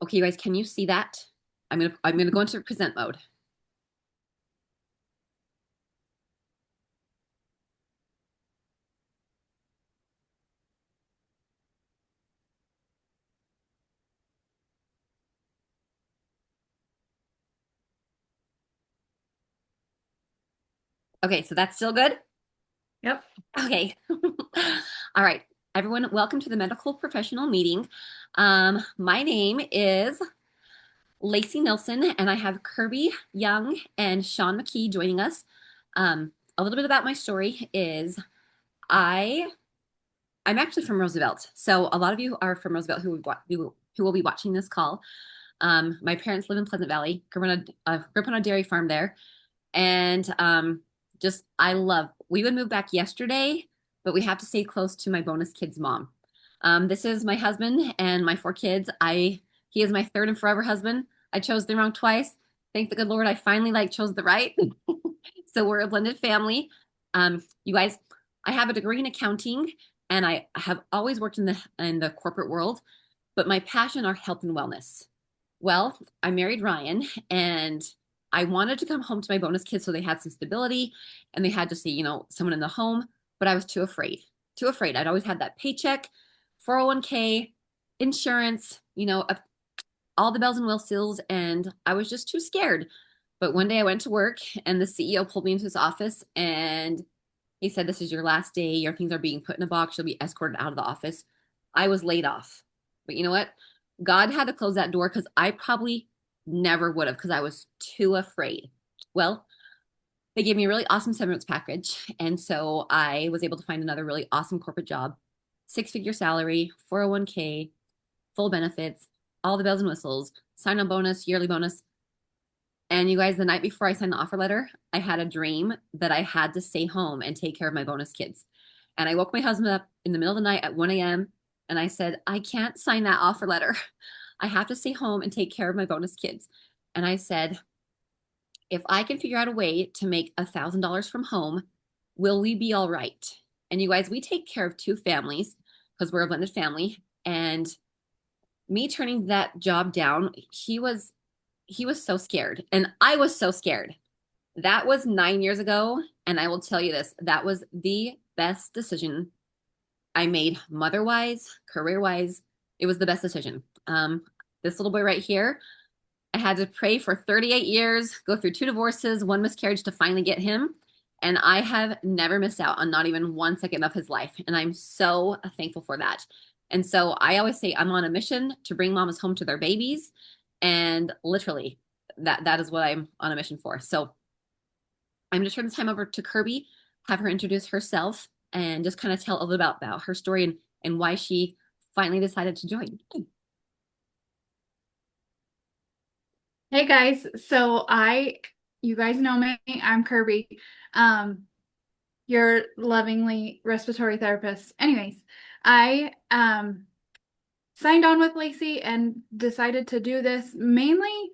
Okay, you guys, can you see that? I'm gonna go into present mode. Okay, so that's still good? Yep. Okay. All right. Everyone, welcome to the medical professional meeting. My name is Lacey Nilsson, and I have Kirby Young and Sean McKee joining us. A little bit about my story is I I'm actually from Roosevelt, so a lot of you are from Roosevelt who will be watching this call. My parents live in Pleasant Valley. Grew up on a dairy farm there, and just I love. We would move back yesterday, but we have to stay close to my bonus kid's mom. This is my husband and my four kids. I He is my third and forever husband. I chose the wrong twice. Thank the good Lord I finally chose the right. So we're a blended family. You guys, I have a degree in accounting, and I have always worked in the corporate world, but my passion are health and wellness. Well, I married Ryan, and I wanted to come home to my bonus kids so they had some stability and they had to see, someone in the home, but I was too afraid. Too afraid. I'd always had that paycheck, 401k, insurance, all the bells and whistles, and I was just too scared. But one day I went to work and the CEO pulled me into his office and he said, "This is your last day. Your things are being put in a box. You'll be escorted out of the office." I was laid off. But you know what? God had to close that door because I probably never would have because I was too afraid. Well, they gave me a really awesome severance package. And so I was able to find another really awesome corporate job, six-figure salary, 401k, full benefits, all the bells and whistles, sign on bonus, yearly bonus. And you guys, the night before I signed the offer letter, I had a dream that I had to stay home and take care of my bonus kids. And I woke my husband up in the middle of the night at 1 a.m. and I said, "I can't sign that offer letter. I have to stay home and take care of my bonus kids." And I said, "If I can figure out a way to make $1,000 from home, will we be all right?" And you guys, we take care of two families because we're a blended family. And me turning that job down, he was so scared. And I was so scared. That was 9 years ago. And I will tell you this, that was the best decision I made mother wise, career wise. It was the best decision. This little boy right here, I had to pray for 38 years, go through two divorces, one miscarriage to finally get him. And I have never missed out on not even 1 second of his life. And I'm so thankful for that. And so I always say I'm on a mission to bring mamas home to their babies. And literally, that is what I'm on a mission for. So I'm going to turn the time over to Kirby, have her introduce herself, and just kind of tell a little about her story and why she finally decided to join. Hey guys, you guys know me, I'm Kirby, um, your lovingly respiratory therapist. Anyways, I signed on with Lacey and decided to do this mainly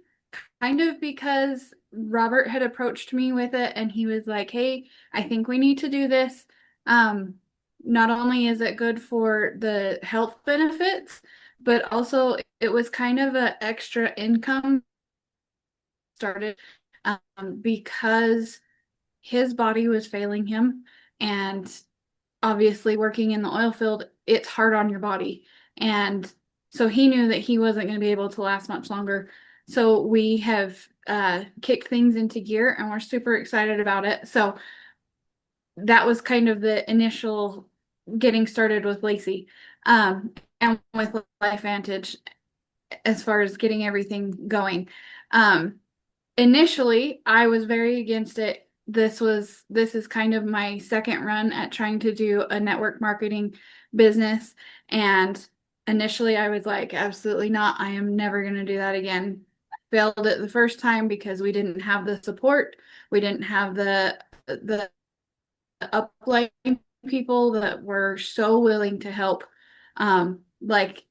kind of because Robert had approached me with it and he was like, "Hey, I think we need to do this. Um, Not only is it good for the health benefits, but also it was kind of an extra income started because his body was failing him. And obviously, working in the oil field, it's hard on your body. And so he knew that he wasn't going to be able to last much longer. So we have kicked things into gear and we're super excited about it. So that was kind of the initial getting started with Lacey and with LifeVantage as far as getting everything going. Um, Initially, I was very against it. This is kind of my second run at trying to do a network marketing business. And initially I was like, absolutely not. I am never going to do that again. Failed it the first time because we didn't have the support. We didn't have the upline people that were so willing to help, like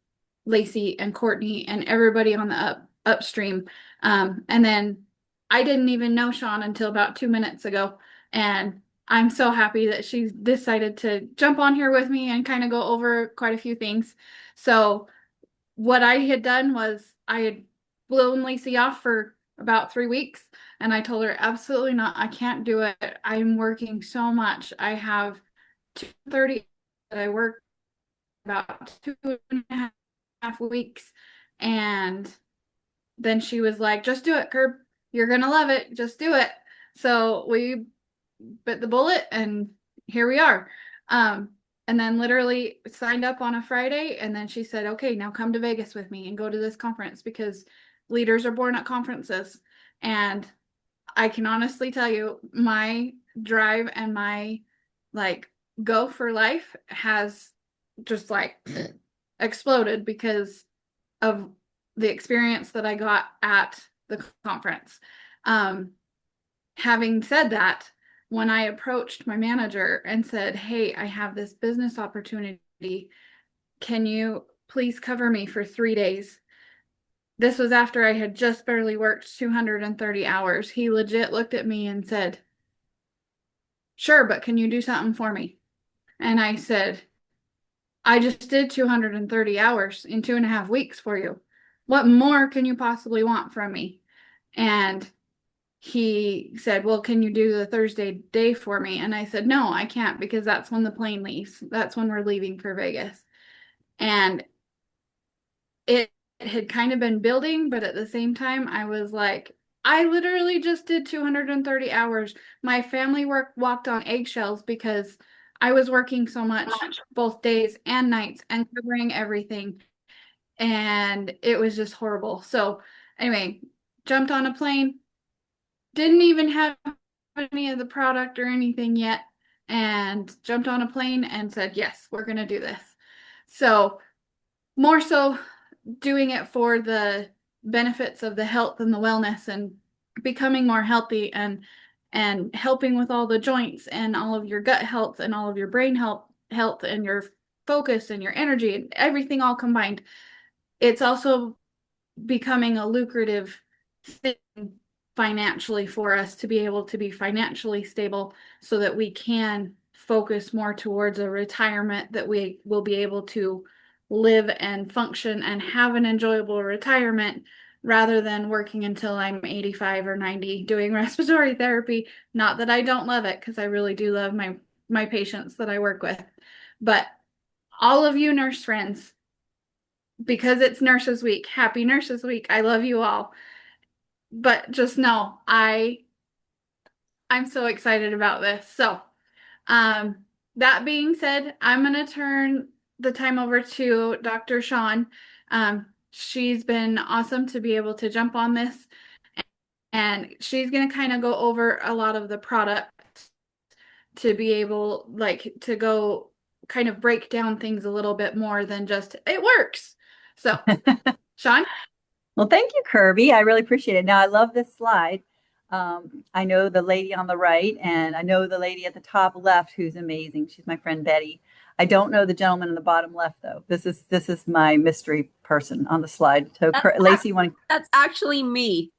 Lacey and Courtney and everybody on the upstream. And then I didn't even know Sean until about 2 minutes ago. And I'm so happy that she's decided to jump on here with me and kind of go over quite a few things. So what I had done was I had blown Lacey off for about 3 weeks, and I told her, absolutely not, I can't do it. I'm working so much. I have 2:30 that I work about 2.5 weeks. And then she was like, just do it, Curb. You're gonna love it. Just do it. So we bit the bullet and here we are. Um, and then literally signed up on a Friday, and then she said, okay, now come to Vegas with me and go to this conference because leaders are born at conferences. And I can honestly tell you, my drive and my like go for life has just like exploded because of the experience that I got at the conference. Um, Having said that, when I approached my manager and said, hey, I have this business opportunity, can you please cover me for 3 days? This was after I had just barely worked 230 hours. He legit looked at me and said, sure, but can you do something for me? And I said, I just did 230 hours in 2.5 weeks for you. What more can you possibly want from me? And he said, well, can you do the Thursday day for me? And I said, no, I can't because that's when the plane leaves. That's when we're leaving for Vegas. And it had kind of been building, but at the same time, I was like, I literally just did 230 hours. My family walked on eggshells because I was working so much both days and nights and covering everything. And it was just horrible. So anyway, jumped on a plane, didn't even have any of the product or anything yet, and jumped on a plane and said, yes, we're going to do this. So more so doing it for the benefits of the health and the wellness and becoming more healthy and helping with all the joints and all of your gut health and all of your brain health and your focus and your energy and everything all combined. It's also becoming a lucrative thing financially for us to be able to be financially stable so that we can focus more towards a retirement that we will be able to live and function and have an enjoyable retirement rather than working until I'm 85 or 90 doing respiratory therapy. Not that I don't love it, because I really do love my patients that I work with. But all of you nurse friends, because it's Nurses Week, happy Nurses Week. I love you all. But just know I'm so excited about this. So, um, that being said, I'm going to turn the time over to Dr. Sean. She's been awesome to be able to jump on this, and she's going to kind of go over a lot of the product to be able, like, to go kind of break down things a little bit more than just it works. So, Sean? Well, thank you, Kirby. I really appreciate it. Now, I love this slide. I know the lady on the right, and I know the lady at the top left who's amazing. She's my friend Betty. I don't know the gentleman in the bottom left, though. This is my mystery person on the slide. So, Lacey, you want to? That's actually me.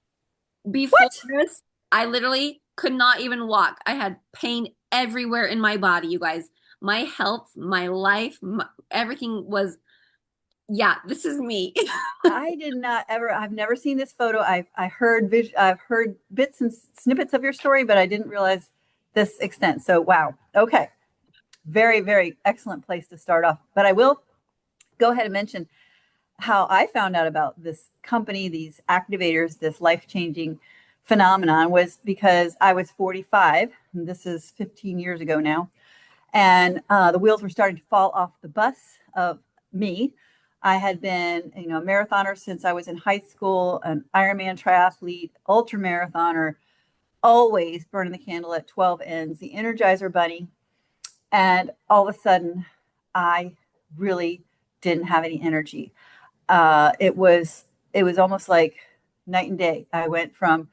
Before What? this, I literally could not even walk. I had pain everywhere in my body, you guys. My health, my life, everything was, yeah, this is me. I did not ever. I've never seen this photo. I've heard bits and snippets of your story, but I didn't realize this extent. So, wow. Okay. Very, very excellent place to start off. But I will go ahead and mention how I found out about this company, these activators, this life-changing phenomenon was because I was 45. And this is 15 years ago now. And the wheels were starting to fall off the bus of me. I had been, a marathoner since I was in high school, an Ironman triathlete, ultra marathoner, always burning the candle at 12 ends, the Energizer Bunny. And all of a sudden, I really didn't have any energy. It was almost like night and day. I went from,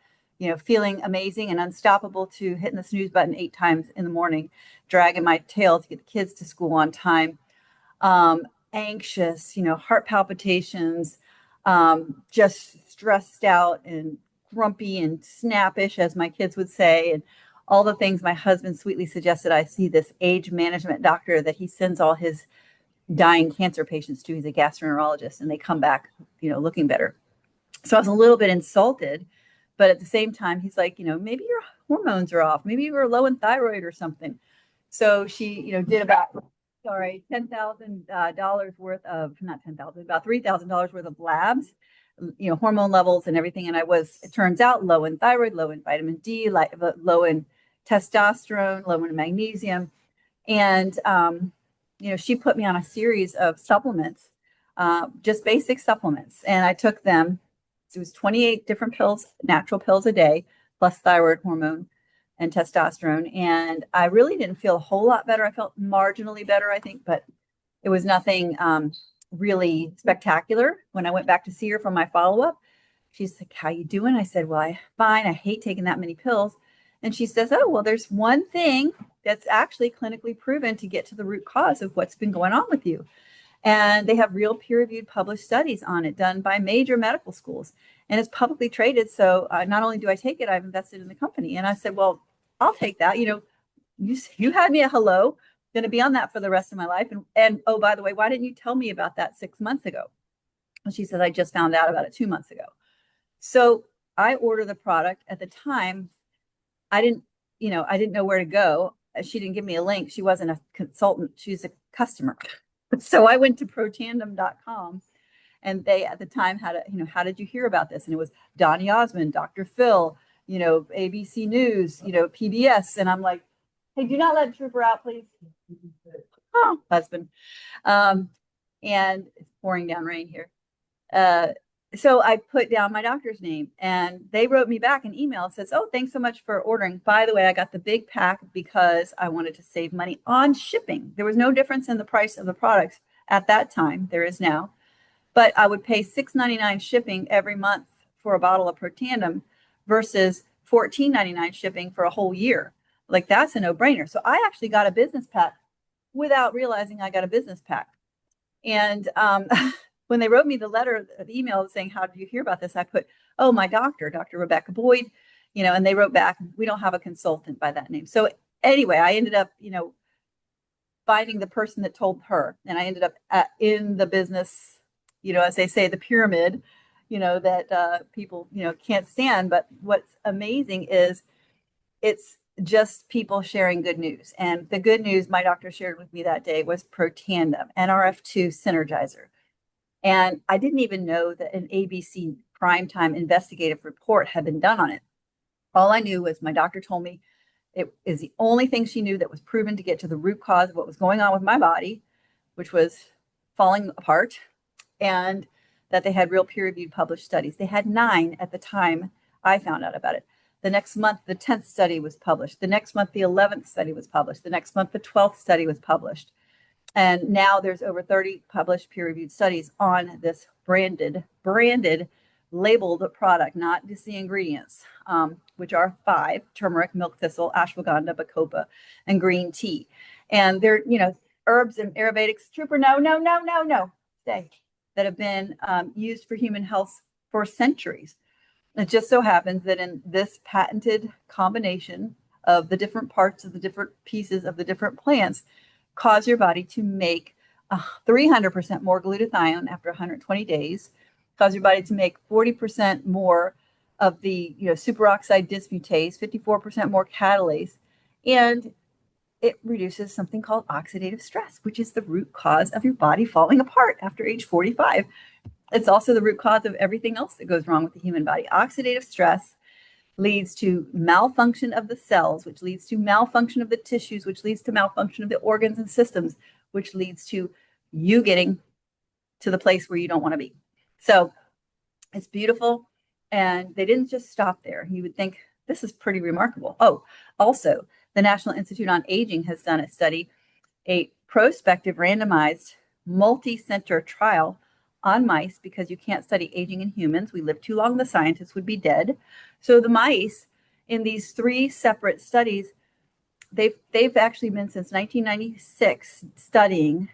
feeling amazing and unstoppable to hitting the snooze button 8 times in the morning, dragging my tail to get the kids to school on time. Anxious, heart palpitations, just stressed out and grumpy and snappish, as my kids would say, and all the things my husband sweetly suggested I see this age management doctor that he sends all his dying cancer patients too. He's a gastroenterologist, and they come back, looking better. So I was a little bit insulted, but at the same time, he's like, maybe your hormones are off. Maybe you were low in thyroid or something. So she, did about, $10,000 worth of, not 10,000, about $3,000 worth of labs, hormone levels and everything. And I was, it turns out, low in thyroid, low in vitamin D, low in testosterone, low in magnesium. And, she put me on a series of supplements, just basic supplements. And I took them. It was 28 different pills, natural pills a day, plus thyroid hormone and testosterone. And I really didn't feel a whole lot better. I felt marginally better, I think, but it was nothing really spectacular. When I went back to see her for my follow-up, she's like, "How you doing?" I said, "Well, I'm fine. I hate taking that many pills." And she says, "Oh, well, there's one thing that's actually clinically proven to get to the root cause of what's been going on with you." And they have real peer-reviewed published studies on it done by major medical schools. And it's publicly traded. So not only do I take it, I've invested in the company. And I said, "Well, I'll take that. You had me a hello, going to be on that for the rest of my life. And oh, by the way, why didn't you tell me about that 6 months ago?" And she said, "I just found out about it 2 months ago." So I ordered the product. At the time, I didn't know where to go. She didn't give me a link. She wasn't a consultant. She's a customer. So I went to protandem.com, and they at the time had how did you hear about this? And it was Donny Osmond, Dr. Phil, ABC News, PBS. And I'm like, "Hey, do not let Trooper out, please." Oh, husband. And it's pouring down rain here. So I put down my doctor's name, and they wrote me back an email that says, "Oh, thanks so much for ordering. By the way, I got the big pack because I wanted to save money on shipping." There was no difference in the price of the products at that time. There is now. But I would pay $6.99 shipping every month for a bottle of Protandim versus $14.99 shipping for a whole year. Like, that's a no-brainer. So I actually got a business pack without realizing I got a business pack. And when they wrote me the email saying, "How did you hear about this?" I put, "Oh, my doctor, Dr. Rebecca Boyd," and they wrote back, "We don't have a consultant by that name." So anyway, I ended up, finding the person that told her, and I ended up in the business, as they say, the pyramid, that people, can't stand. But what's amazing is it's just people sharing good news. And the good news my doctor shared with me that day was Protandim, NRF2 Synergizer. And I didn't even know that an ABC primetime investigative report had been done on it. All I knew was my doctor told me it is the only thing she knew that was proven to get to the root cause of what was going on with my body, which was falling apart, and that they had real peer-reviewed published studies. They had 9 at the time I found out about it. The next month, the 10th study was published. The next month, the 11th study was published. The next month, the 12th study was published. And now there's over 30 published peer-reviewed studies on this branded, labeled product, not just the ingredients, which are 5: turmeric, milk thistle, ashwagandha, bacopa, and green tea. And they're, herbs and Ayurvedics, Trooper, no, stay, that have been used for human health for centuries. It just so happens that in this patented combination of the different parts of the different pieces of the different plants, cause your body to make 300% more glutathione after 120 days, cause your body to make 40% more of the superoxide dismutase, 54% more catalase, and it reduces something called oxidative stress, which is the root cause of your body falling apart after age 45. It's also the root cause of everything else that goes wrong with the human body. Oxidative stress leads to malfunction of the cells, which leads to malfunction of the tissues, which leads to malfunction of the organs and systems, which leads to you getting to the place where you don't want to be. So it's beautiful. And they didn't just stop there. You would think this is pretty remarkable. Oh, also, the National Institute on Aging has done a study, a prospective randomized multi-center trial on mice, because you can't study aging in humans. We live too long, the scientists would be dead. So the mice in these 3 separate studies, they've actually been since 1996 studying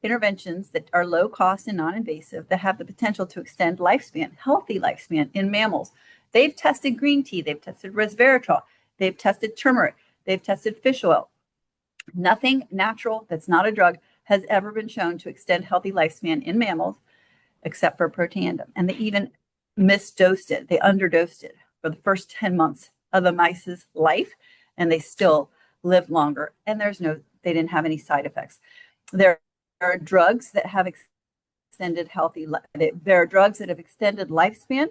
interventions that are low cost and non-invasive that have the potential to extend lifespan, healthy lifespan in mammals. They've tested green tea, they've tested resveratrol, they've tested turmeric, they've tested fish oil. Nothing natural that's not a drug has ever been shown to extend healthy lifespan in mammals, except for Protandim. And they even misdosed it. They underdosed it for the first 10 months of the mice's life, and they still lived longer. And they didn't have any side effects. There are drugs that have extended there are drugs that have extended lifespan,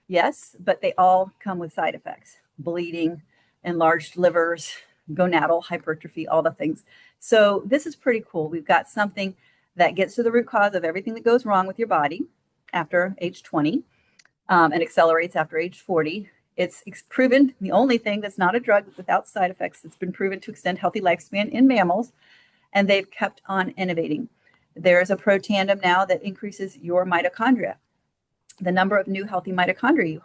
yes, but they all come with side effects: bleeding, enlarged livers, gonadal hypertrophy, all the things. So this is pretty cool. We've got something that gets to the root cause of everything that goes wrong with your body after age 20, and accelerates after age 40. It's proven, the only thing that's not a drug without side effects that's been proven to extend healthy lifespan in mammals, and they've kept on innovating. There is a Protandim now that increases your mitochondria, the number of new healthy mitochondria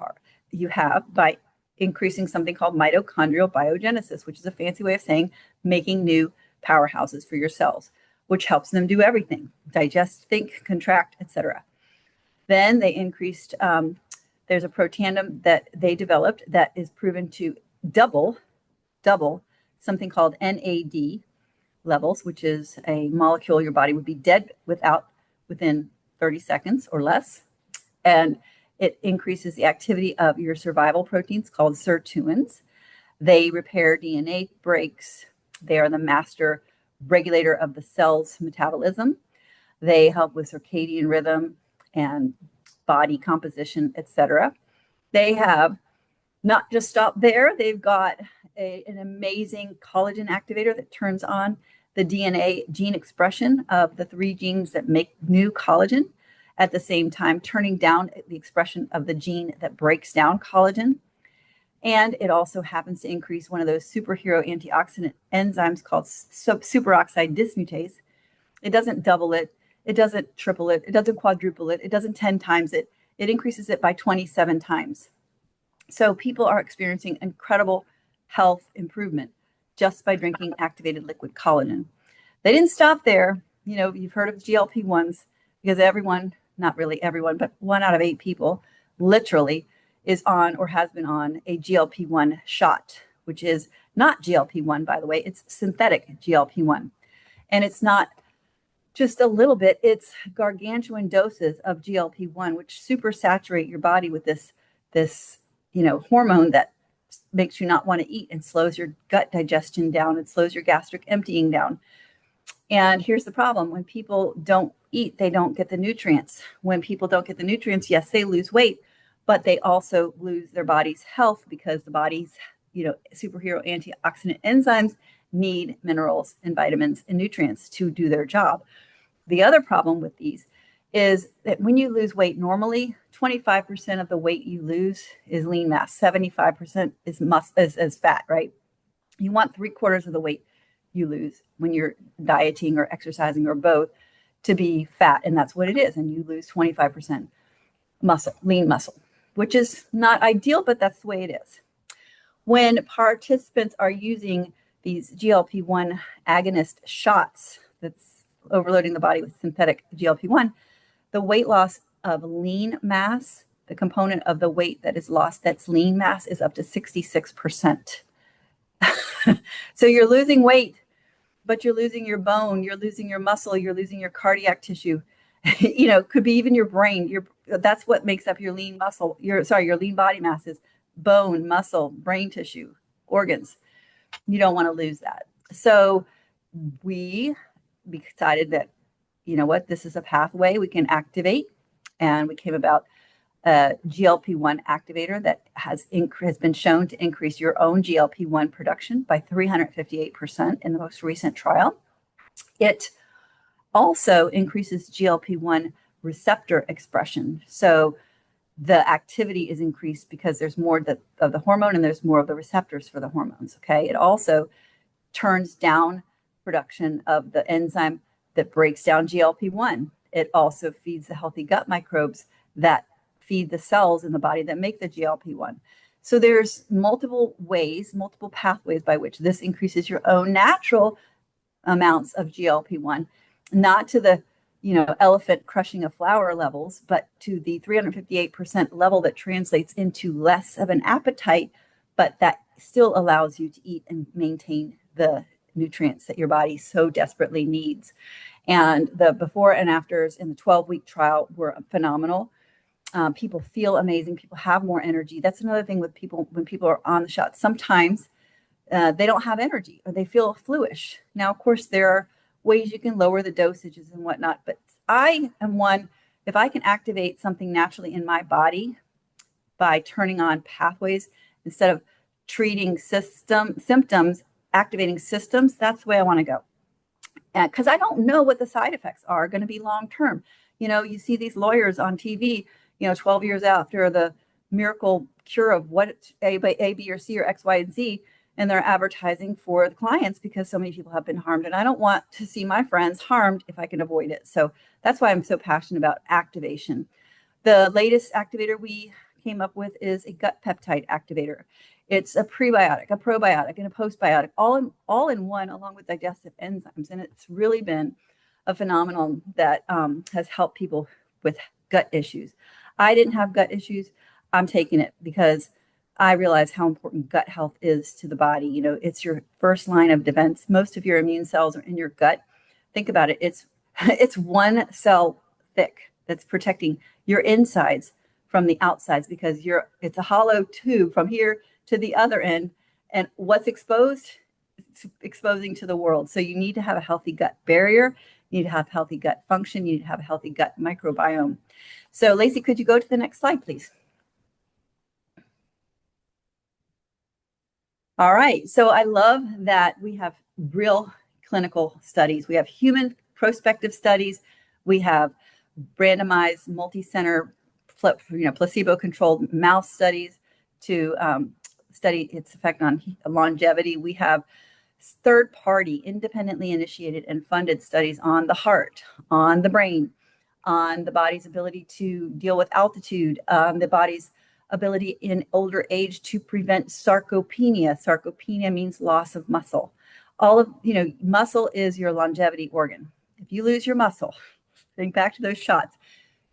you have by increasing something called mitochondrial biogenesis, which is a fancy way of saying making new powerhouses for your cells, which helps them do everything: digest, think, contract, etc. Then they increased, there's a Protandim that they developed that is proven to double something called NAD levels, which is a molecule your body would be dead within 30 seconds or less. And it increases the activity of your survival proteins called sirtuins. They repair DNA breaks. They are the master regulator of the cell's metabolism. They help with circadian rhythm and body composition, etc. They have not just stopped there. They've got an amazing collagen activator that turns on the DNA gene expression of the 3 genes that make new collagen, at the same time turning down the expression of the gene that breaks down collagen. And it also happens to increase one of those superhero antioxidant enzymes called superoxide dismutase. It doesn't double it. It doesn't triple it. It doesn't quadruple it. It doesn't 10 times it. It increases it by 27 times. So people are experiencing incredible health improvement just by drinking activated liquid collagen. They didn't stop there. You've heard of GLP-1s, because everyone, not really everyone, but 1 out of 8 people literally is on or has been on a GLP-1 shot, which is not GLP-1, by the way. It's synthetic GLP-1. And it's not just a little bit, it's gargantuan doses of GLP-1, which supersaturate your body with this hormone that makes you not want to eat and slows your gut digestion down. It slows your gastric emptying down. And here's the problem: when people don't eat, they don't get the nutrients. When people don't get the nutrients, yes, they lose weight, but they also lose their body's health, because the body's, superhero antioxidant enzymes need minerals and vitamins and nutrients to do their job. The other problem with these is that when you lose weight, normally 25% of the weight you lose is lean mass, 75% is fat, right? You want 3/4 of the weight you lose when you're dieting or exercising or both to be fat, and that's what it is. And you lose 25% muscle, lean muscle, which is not ideal, but that's the way it is. When participants are using these GLP-1 agonist shots that's overloading the body with synthetic GLP-1, the weight loss of lean mass, the component of the weight that is lost that's lean mass, is up to 66%. So you're losing weight, but you're losing your bone, you're losing your muscle, you're losing your cardiac tissue. Could be even your brain. That's what makes up your lean muscle. Your lean body mass is bone, muscle, brain tissue, organs. You don't want to lose that. So we decided that, this is a pathway we can activate. And we came about a GLP-1 activator that has been shown to increase your own GLP-1 production by 358% in the most recent trial. It also increases GLP-1 receptor expression. So the activity is increased because there's more of the hormone and there's more of the receptors for the hormones. Okay. It also turns down production of the enzyme that breaks down GLP-1. It also feeds the healthy gut microbes that feed the cells in the body that make the GLP-1. So there's multiple pathways by which this increases your own natural amounts of GLP-1, not to the elephant crushing a flower levels, but to the 358% level that translates into less of an appetite, but that still allows you to eat and maintain the nutrients that your body so desperately needs. And the before and afters in the 12-week trial were phenomenal. People feel amazing. People have more energy. That's another thing with people when people are on the shot. Sometimes they don't have energy or they feel fluish. Now, of course, there are ways you can lower the dosages and whatnot, but I am one, if I can activate something naturally in my body by turning on pathways instead of treating symptoms, activating systems, that's the way I want to go. Because I don't know what the side effects are going to be long term. You see these lawyers on TV, 12 years after the miracle cure of what A, B, or C, or X, Y, and Z, and they're advertising for the clients because so many people have been harmed. And I don't want to see my friends harmed if I can avoid it. So that's why I'm so passionate about activation. The latest activator we came up with is a gut peptide activator. It's a prebiotic, a probiotic, and a postbiotic, all in one, along with digestive enzymes. And it's really been a phenomenon that has helped people with gut issues. I didn't have gut issues. I'm taking it because I realize how important gut health is to the body. It's your first line of defense. Most of your immune cells are in your gut. Think about it. It's one cell thick that's protecting your insides from the outsides because it's a hollow tube from here to the other end. And what's exposed? It's exposing to the world. So you need to have a healthy gut barrier. You need to have healthy gut function. You need to have a healthy gut microbiome. So Lacey, could you go to the next slide, please? All right. So I love that we have real clinical studies. We have human prospective studies. We have randomized multi-center placebo-controlled mouse studies to study its effect on longevity. We have third-party, independently initiated and funded studies on the heart, on the brain, on the body's ability to deal with altitude, the body's ability in older age to prevent sarcopenia. Sarcopenia means loss of muscle. Muscle is your longevity organ. If you lose your muscle, think back to those shots,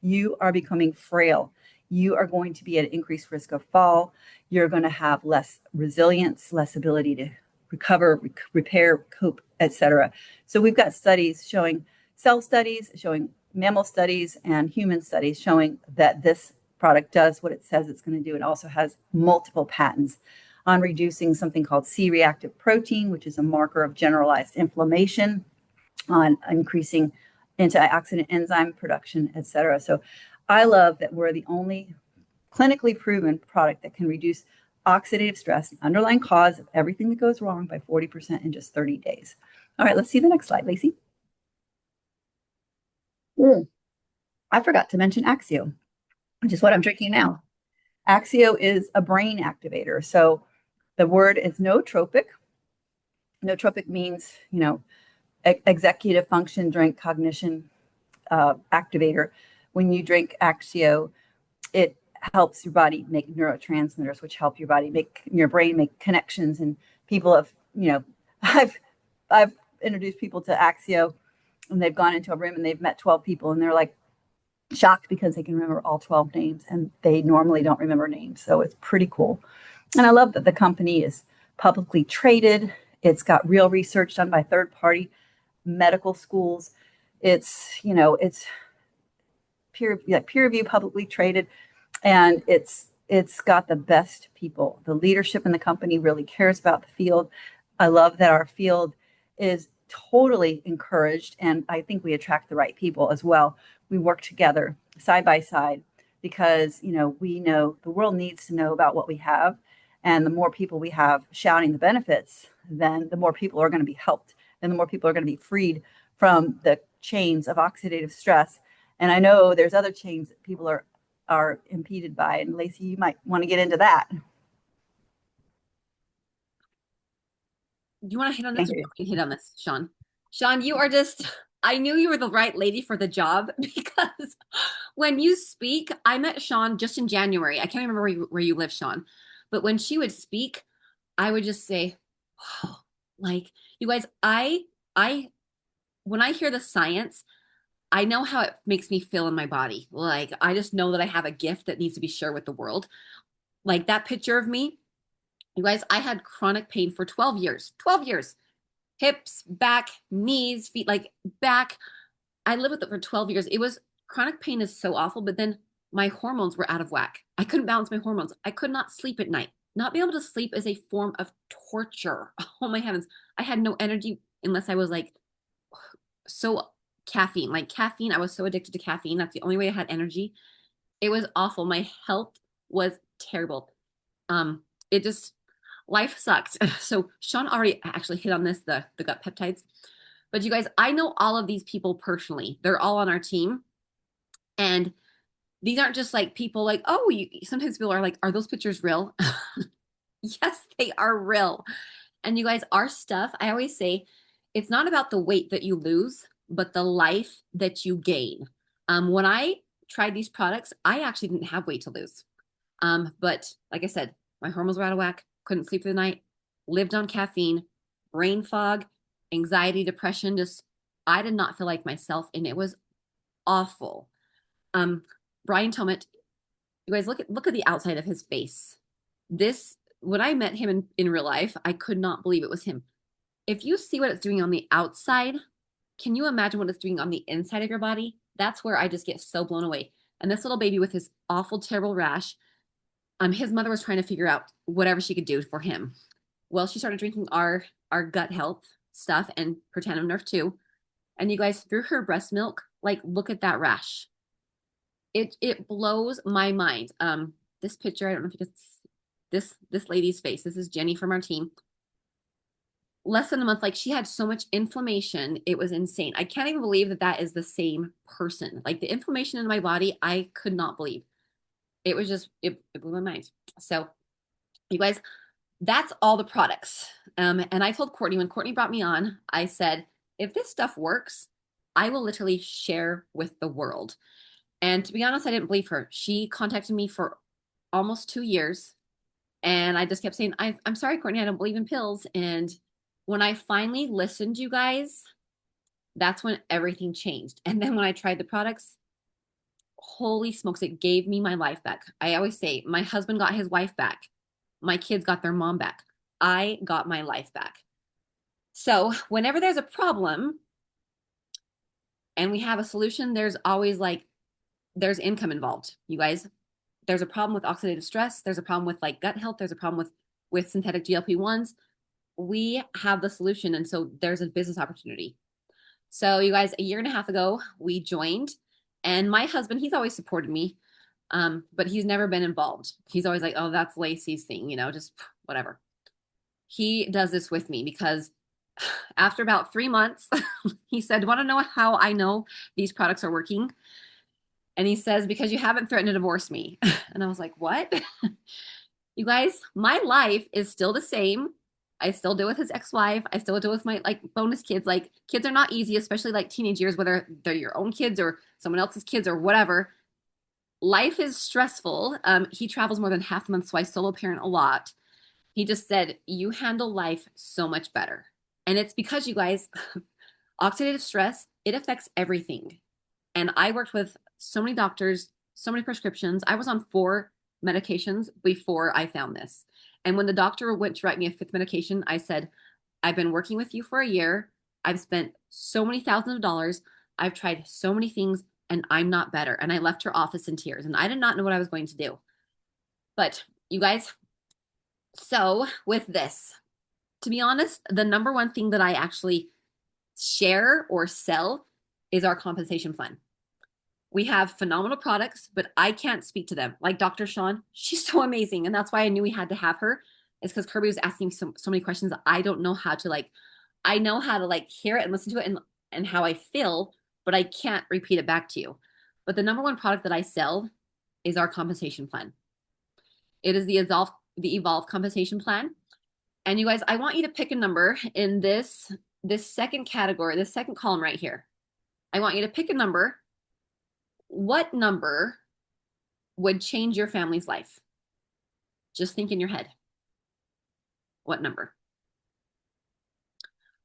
you are becoming frail. You are going to be at increased risk of fall. You're going to have less resilience, less ability to recover, repair, cope, etc. So we've got studies showing cell studies, showing mammal studies, and human studies showing that this product does what it says it's going to do. It also has multiple patents on reducing something called C-reactive protein, which is a marker of generalized inflammation, on increasing antioxidant enzyme production, et cetera. So I love that we're the only clinically proven product that can reduce oxidative stress, the underlying cause of everything that goes wrong, by 40% in just 30 days. All right, let's see the next slide, Lacey. I forgot to mention Axio, which is what I'm drinking now. Axio is a brain activator. So the word is nootropic. Nootropic means, executive function, drink, cognition activator. When you drink Axio, it helps your body make neurotransmitters, which help your brain make connections. And people have, I've introduced people to Axio, and they've gone into a room and they've met 12 people, and they're like shocked because they can remember all 12 names, and they normally don't remember names. So it's pretty cool. And I love that the company is publicly traded. It's got real research done by third-party medical schools. It's peer review, publicly traded, and it's got the best people. The leadership in the company really cares about the field. I love that our field is totally encouraged, and I think we attract the right people as well. We work together side by side because we know the world needs to know about what we have, and the more people we have shouting the benefits, then the more people are going to be helped, and the more people are going to be freed from the chains of oxidative stress. And I know there's other chains that people are impeded by. And Lacey, you might want to get into that. Do you want to hit on this? Or you can hit on this, Sean. Sean, you are I knew you were the right lady for the job because when you speak, I met Sean just in January. I can't remember where you live, Sean, but when she would speak, I would just say, oh, like, you guys, when I hear the science, I know how it makes me feel in my body. Like, I just know that I have a gift that needs to be shared with the world. Like that picture of me, you guys, I had chronic pain for 12 years. 12 years. Hips, back, knees, feet, like back, I lived with it for 12 years. It was chronic pain is so awful, but then my hormones were out of whack. I couldn't balance my hormones. I could not sleep at night. Not being able to sleep is a form of torture. Oh my heavens. I had no energy unless I was like so caffeine. Like caffeine, I was so addicted to caffeine. That's the only way I had energy. It was awful. My health was terrible. It just life sucked. So Sean already actually hit on this, the gut peptides. But you guys, I know all of these people personally. They're all on our team. And these aren't just like people like, oh, sometimes people are like, are those pictures real? Yes, they are real. And you guys, our stuff, I always say, it's not about the weight that you lose, but the life that you gain. When I tried these products, I actually didn't have weight to lose. But like I said, my hormones were out of whack, couldn't sleep through the night, lived on caffeine, brain fog, anxiety, depression, just I did not feel like myself, and it was awful. Um, Brian Tomet, you guys look at the outside of his face. This when I met him in real life, I could not believe it was him. If you see what it's doing on the outside, can you imagine what it's doing on the inside of your body? That's where I just get so blown away. And this little baby with his awful, terrible rash, his mother was trying to figure out whatever she could do for him. Well, she started drinking our gut health stuff and Protandim Nerf too. And you guys, through her breast milk, like look at that rash. It blows my mind. This picture, I don't know if you can this lady's face. This is Jenny from our team. Less than a month, like she had so much inflammation, it was insane. I can't even believe that that is the same person. Like the inflammation in my body, I could not believe. It was just it blew my mind. So you guys, that's all the products. And I told Courtney when Courtney brought me on, I said, if this stuff works, I will literally share with the world. And to be honest, I didn't believe her. She contacted me for almost 2 years. And I just kept saying, I'm sorry, Courtney, I don't believe in pills. And when I finally listened, you guys, that's when everything changed. And then when I tried the products, holy smokes, it gave me my life back. I always say, my husband got his wife back. My kids got their mom back. I got my life back. So whenever there's a problem and we have a solution, there's always like, there's income involved, you guys. There's a problem with oxidative stress. There's a problem with like gut health. There's a problem with synthetic GLP-1s. We have the solution. And so there's a business opportunity. So you guys, a year and a half ago, we joined, and my husband, he's always supported me. But he's never been involved. He's always like, oh, that's Lacey's thing, just whatever. He does this with me because after about 3 months, he said, want to know how I know these products are working? And he says, because you haven't threatened to divorce me. And I was like, what? You guys, my life is still the same. I still deal with his ex-wife. I still deal with my like bonus kids. Like kids are not easy, especially like teenage years, whether they're your own kids or someone else's kids or whatever. Life is stressful. He travels more than half the month, so I solo parent a lot. He just said, you handle life so much better. And it's because you guys, oxidative stress, it affects everything. And I worked with so many doctors, so many prescriptions. I was on 4 medications before I found this. And when the doctor went to write me a 5th medication, I said, I've been working with you for a year. I've spent so many thousands of dollars. I've tried so many things and I'm not better. And I left her office in tears and I did not know what I was going to do. But you guys, so with this, to be honest, the number one thing that I actually share or sell is our compensation plan. We have phenomenal products, but I can't speak to them. Like Dr. Sean, she's so amazing. And that's why I knew we had to have her. It's because Kirby was asking me so many questions that I don't know how to like, I know how to like hear it and listen to it and how I feel, but I can't repeat it back to you. But the number one product that I sell is our compensation plan. It is the Evolve compensation plan. And you guys, I want you to pick a number in this second category, this second column right here. I want you to pick a number. What number would change your family's life? Just think in your head. What number?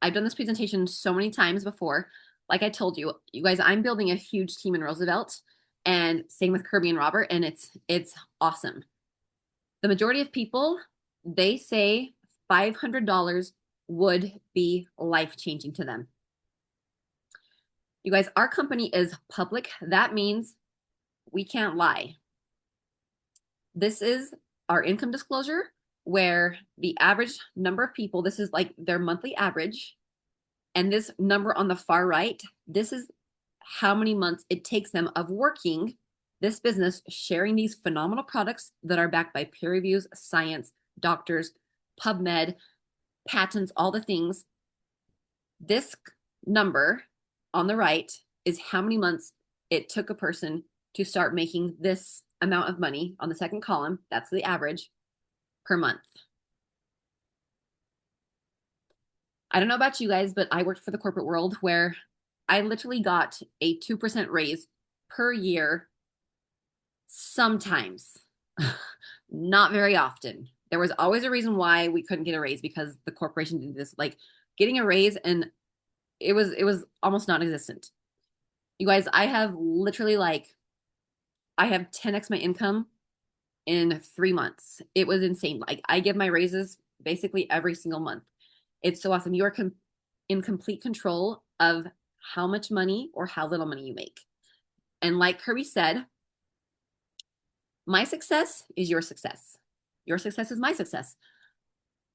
I've done this presentation so many times before. Like I told you, you guys, I'm building a huge team in Roosevelt, and same with Kirby and Robert, and it's awesome. The majority of people, they say $500 would be life-changing to them. You guys, our company is public. That means we can't lie. This is our income disclosure where the average number of people, this is like their monthly average. And this number on the far right, this is how many months it takes them of working this business, sharing these phenomenal products that are backed by peer reviews, science, doctors, PubMed, patents, all the things. This number on the right is how many months it took a person to start making this amount of money on the second column. That's the average per month. I don't know about you guys, but I worked for the corporate world where I literally got a 2% raise per year, sometimes, not very often. There was always a reason why we couldn't get a raise because the corporation did this, like getting a raise, and it was almost non-existent. You guys, I have literally I have 10x my income in 3 months. It was insane. Like I give my raises basically every single month. It's so awesome. You are in complete control of how much money or how little money you make. And like Kirby said, my success is your success. Your success is my success.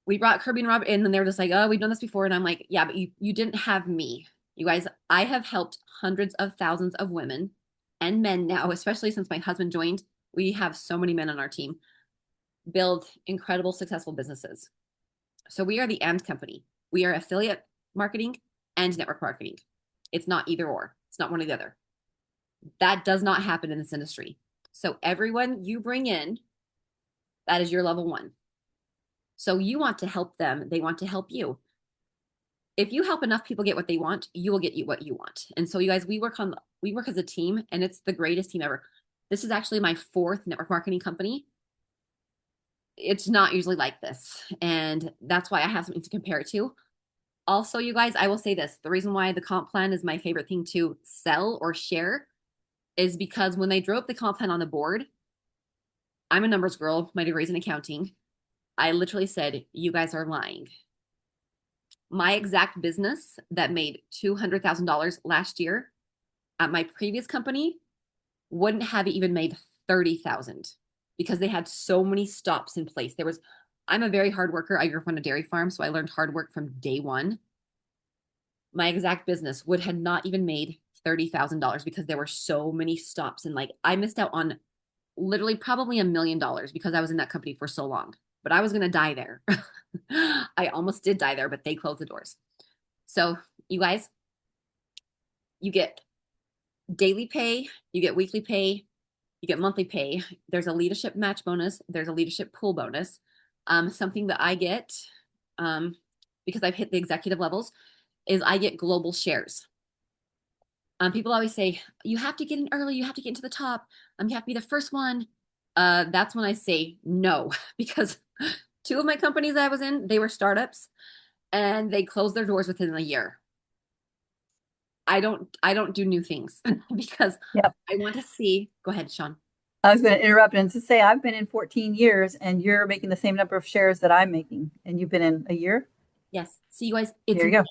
We brought Kirby and Robert in and they were just like, oh, we've done this before. And I'm like, yeah, but you didn't have me. You guys, I have helped hundreds of thousands of women and men now, especially since my husband joined. We have so many men on our team build incredible, successful businesses. So we are the and company. We are affiliate marketing and network marketing. It's not either or. It's not one or the other. That does not happen in this industry. So everyone you bring in, that is your level one. So you want to help them. They want to help you. If you help enough people get what they want, you will get you what you want. And so you guys, we work as a team, and it's the greatest team ever. This is actually my 4th network marketing company. It's not usually like this. And that's why I have something to compare it to. Also, you guys, I will say this. The reason why the comp plan is my favorite thing to sell or share is because when they drew up the comp plan on the board, I'm a numbers girl. My degree's in accounting. I literally said, you guys are lying. My exact business that made $200,000 last year at my previous company wouldn't have even made 30,000 because they had so many stops in place. I'm a very hard worker. I grew up on a dairy farm, so I learned hard work from day one. My exact business would have not even made $30,000 because there were so many stops, and like I missed out on literally probably $1 million because I was in that company for so long. But I was gonna die there. I almost did die there, but they closed the doors. So you guys, you get daily pay, you get weekly pay, you get monthly pay. There's a leadership match bonus. There's a leadership pool bonus. Something that I get because I've hit the executive levels is I get global shares. People always say, you have to get in early. You have to get into the top. You have to be the first one. That's when I say no, because 2 of my companies I was in, they were startups and they closed their doors within a year. I don't do new things because Yep. I want to see. Go ahead, Sean. I was going to interrupt and to say I've been in 14 years and you're making the same number of shares that I'm making, and you've been in a year. Yes. So you guys, There you go.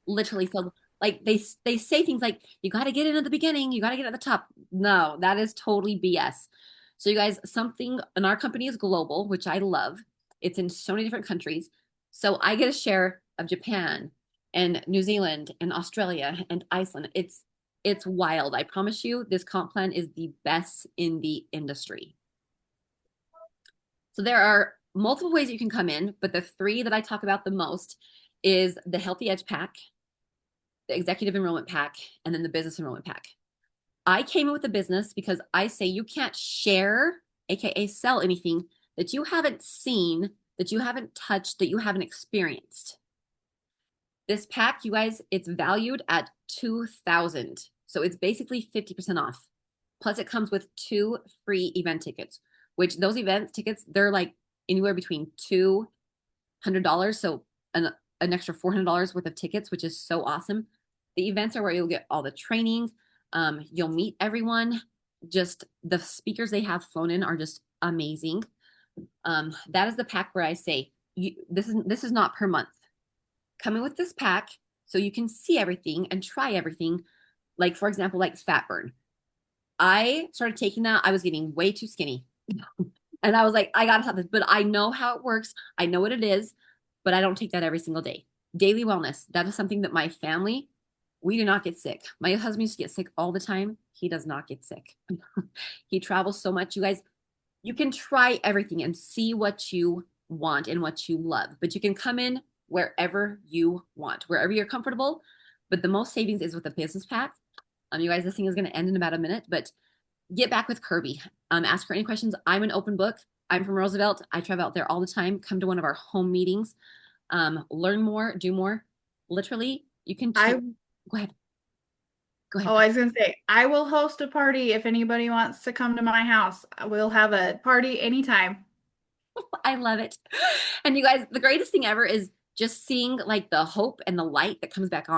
literally so like they say things like you got to get in at the beginning, you got to get at the top. No, that is totally BS. So you guys, something in our company is global, which I love. It's in so many different countries. So I get a share of Japan and New Zealand and Australia and Iceland. It's wild. I promise you, this comp plan is the best in the industry. So there are multiple ways you can come in, but the 3 that I talk about the most is the Healthy Edge Pack, the Executive Enrollment Pack, and then the Business Enrollment Pack. I came in with a business because I say you can't share, AKA sell anything that you haven't seen, that you haven't touched, that you haven't experienced. This pack, you guys, it's valued at $2,000. So it's basically 50% off. Plus it comes with 2 free event tickets, which those event tickets, they're like anywhere between $200. So an extra $400 worth of tickets, which is so awesome. The events are where you'll get all the training. You'll meet everyone. Just the speakers they have flown in are just amazing. That is the pack where I say, this is not per month. Come in with this pack so you can see everything and try everything Like, for example, like fat burn. I started taking that. I was getting way too skinny. And I was like, I gotta have this, but I know how it works. I know what it is, but I don't take that every single day. Daily wellness, that is something that my family, we do not get sick. My husband used to get sick all the time. He does not get sick. He travels so much. You guys, you can try everything and see what you want and what you love, but you can come in wherever you want, wherever you're comfortable. But the most savings is with a business pack. You guys, this thing is going to end in about a minute, but get back with Kirby. Ask her any questions. I'm an open book. I'm from Roosevelt. I travel out there all the time. Come to one of our home meetings. Learn more, do more. Literally, you can I go ahead. Go ahead. Oh, I was gonna say, I will host a party if anybody wants to come to my house. We'll have a party anytime. I love it. And you guys, the greatest thing ever is just seeing like the hope and the light that comes back on.